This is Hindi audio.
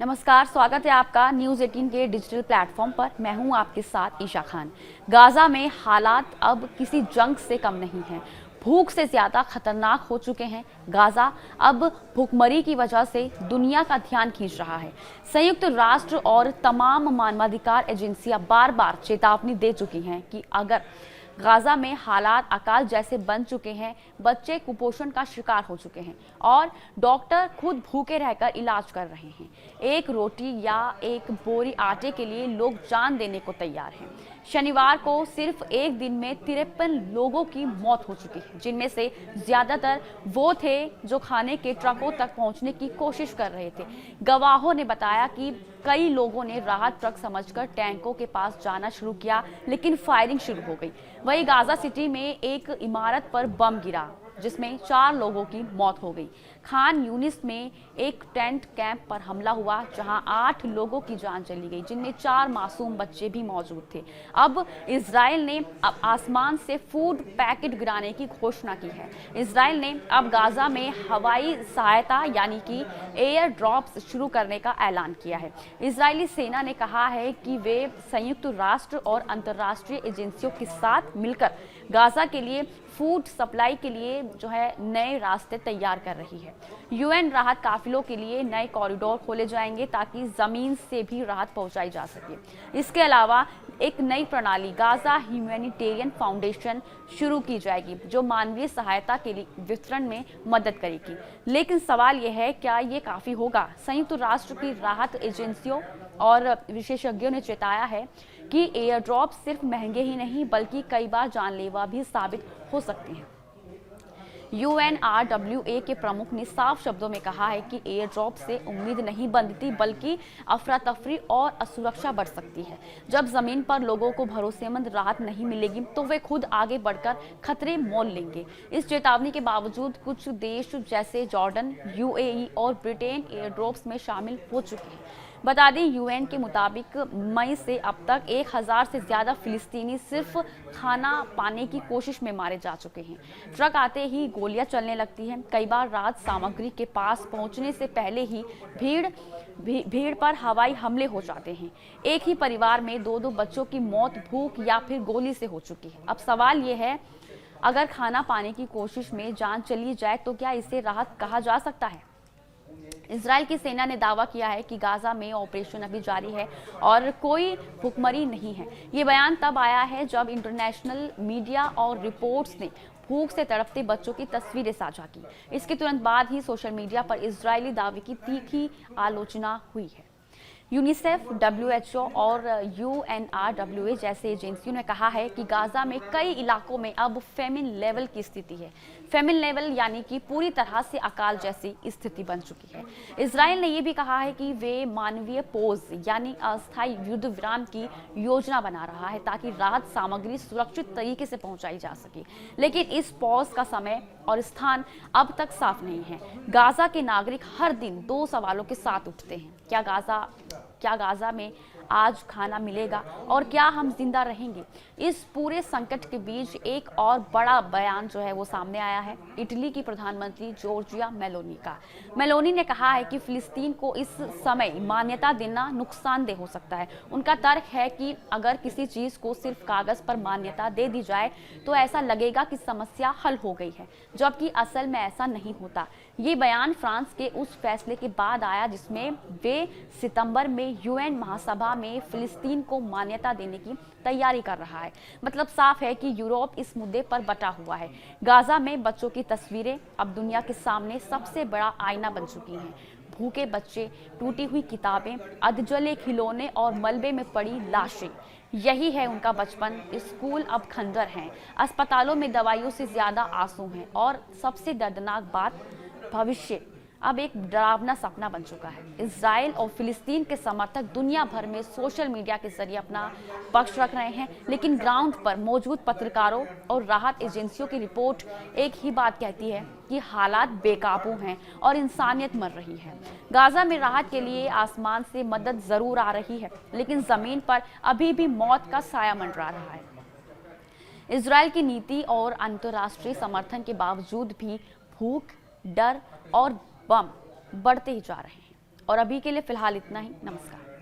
नमस्कार, स्वागत है आपका न्यूज़ 18 के डिजिटल प्लेटफॉर्म पर। मैं हूं आपके साथ ईशा खान। गाजा में हालात अब किसी जंग से कम नहीं हैं। भूख से ज़्यादा खतरनाक हो चुके हैं। गाजा अब भूखमरी की वजह से दुनिया का ध्यान खींच रहा है। संयुक्त राष्ट्र और तमाम मानवाधिकार एजेंसियां बार बार चेतावनी दे चुकी हैं कि अगर गाजा में हालात अकाल जैसे बन चुके हैं, बच्चे कुपोषण का शिकार हो चुके हैं और डॉक्टर खुद भूखे रहकर इलाज कर रहे हैं। एक रोटी या एक बोरी आटे के लिए लोग जान देने को तैयार हैं। शनिवार को सिर्फ एक दिन में 53 लोगों की मौत हो चुकी है, जिनमें से ज्यादातर वो थे जो खाने के ट्रकों तक पहुंचने की कोशिश कर रहे थे। गवाहों ने बताया कि कई लोगों ने राहत ट्रक समझकर टैंकों के पास जाना शुरू किया, लेकिन फायरिंग शुरू हो गई। वहीं गाजा सिटी में एक इमारत पर बम गिरा, जिसमें 4 लोगों की मौत हो गई। खान यूनिस में एक टेंट कैंप पर हमला हुआ, जहां 8 लोगों की जान चली गई, जिनमें 4 मासूम बच्चे भी मौजूद थे। अब इजराइल ने अब आसमान से फूड पैकेट गिराने की घोषणा की है। इजराइल ने अब गाजा में हवाई सहायता यानी कि एयर ड्रॉप्स शुरू करने का ऐलान किया है। इजरायली सेना ने कहा है कि वे संयुक्त राष्ट्र और अंतर्राष्ट्रीय एजेंसियों के साथ मिलकर गाजा के लिए फूड सप्लाई के लिए नए रास्ते तैयार कर रही है। यूएन राहत काफिलों के लिए नए कॉरिडोर खोले जाएंगे ताकि जमीन से भी राहत पहुंचाई जा सके। इसके अलावा एक नई प्रणाली गाजा ह्यूमैनिटेरियन फाउंडेशन शुरू की जाएगी, जो मानवीय सहायता के लिए वितरण में मदद करेगी। लेकिन सवाल यह है, क्या ये काफी होगा? संयुक्त राष्ट्र की राहत एजेंसियों और विशेषज्ञों ने चेताया है कि एयर ड्रॉप सिर्फ महंगे ही नहीं बल्कि कई बार जानलेवा भी साबित हो सकते हैं। UNRWA के प्रमुख ने साफ शब्दों में कहा है कि एयर ड्रॉप से उम्मीद नहीं बनती बल्कि अफरा तफरी और असुरक्षा बढ़ सकती है। जब जमीन पर लोगों को भरोसेमंद राहत नहीं मिलेगी तो वे खुद आगे बढ़कर खतरे मोल लेंगे। इस चेतावनी के बावजूद कुछ देश जैसे जॉर्डन, UAE और ब्रिटेन एयर ड्रॉप्स में शामिल हो चुके हैं। बता दें, यूएन के मुताबिक मई से अब तक 1000 से ज्यादा फिलिस्तीनी सिर्फ खाना पाने की कोशिश में मारे जा चुके हैं। ट्रक आते ही गोलियां चलने लगती हैं। कई बार राहत सामग्री के पास पहुंचने से पहले ही भीड़ पर हवाई हमले हो जाते हैं। एक ही परिवार में 2-2 बच्चों की मौत भूख या फिर गोली से हो चुकी है। अब सवाल ये है, अगर खाना पाने की कोशिश में जान चली जाए तो क्या इसे राहत कहा जा सकता है? इजराइल की सेना ने दावा किया है कि गाजा में ऑपरेशन अभी जारी है और कोई भुखमरी नहीं है। ये बयान तब आया है जब इंटरनेशनल मीडिया और रिपोर्ट्स ने भूख से तड़पते बच्चों की तस्वीरें साझा की। इसके तुरंत बाद ही सोशल मीडिया पर इजरायली दावे की तीखी आलोचना हुई है। यूनिसेफ, WHO और UNRWA जैसे एजेंसियों ने कहा है कि गाजा में कई इलाकों में अब फेमिन लेवल की स्थिति है। फेमिन लेवल यानी कि पूरी तरह से अकाल जैसी स्थिति बन चुकी है। इजराइल ने यह भी कहा है कि वे मानवीय पोज यानी अस्थायी युद्ध विराम की योजना बना रहा है ताकि राहत सामग्री सुरक्षित तरीके से पहुंचाई जा सके। लेकिन इस पॉज का समय और स्थान अब तक साफ नहीं है। गाजा के नागरिक हर दिन 2 सवालों के साथ उठते हैं। क्या गाजा में आज खाना मिलेगा और क्या हम जिंदा रहेंगे? इस पूरे संकट के बीच एक और बड़ा बयान वो सामने आया है इटली की प्रधानमंत्री जॉर्जिया मेलोनी का। मेलोनी ने कहा है कि फिलिस्तीन को इस समय मान्यता देना नुकसानदेह हो सकता है। उनका तर्क है कि अगर किसी चीज को सिर्फ कागज पर मान्यता दे दी जाए तो ऐसा लगेगा कि समस्या हल हो गई है, जबकि असल में ऐसा नहीं होता। ये बयान फ्रांस के उस फैसले के बाद आया जिसमें वे सितंबर में UN महासभा में फिलिस्तीन को मान्यता देने की तैयारी कर रहा है। मतलब साफ है कि यूरोप इस मुद्दे पर बटा हुआ है। गाजा में बच्चों की तस्वीरें अब दुनिया के सामने सबसे बड़ा आईना बन चुकी हैं। भूखे बच्चे, टूटी हुई किताबें, अधजले खिलौने और मलबे में पड़ी लाशें, यही है उनका बचपन। स्कूल अब खंडर हैं, अस्पतालों में दवाइयों से ज्यादा आंसू हैं और सबसे दर्दनाक बात, भविष्य अब एक डरावना सपना बन चुका है। इजराइल और फिलिस्तीन के समर्थक दुनिया भर में सोशल मीडिया के जरिए अपना पक्ष रख रहे हैं, लेकिन ग्राउंड पर मौजूद पत्रकारों और राहत एजेंसियों की रिपोर्ट एक ही बात कहती है कि हालात बेकाबू हैं और इंसानियत मर रही है। गाजा में राहत के लिए आसमान से मदद जरूर आ रही है, लेकिन जमीन पर अभी भी मौत का साया मंडरा रहा है। इजराइल की नीति और अंतर्राष्ट्रीय समर्थन के बावजूद भी भूख, डर और बम बढ़ते ही जा रहे हैं। और अभी के लिए फिलहाल इतना ही। नमस्कार।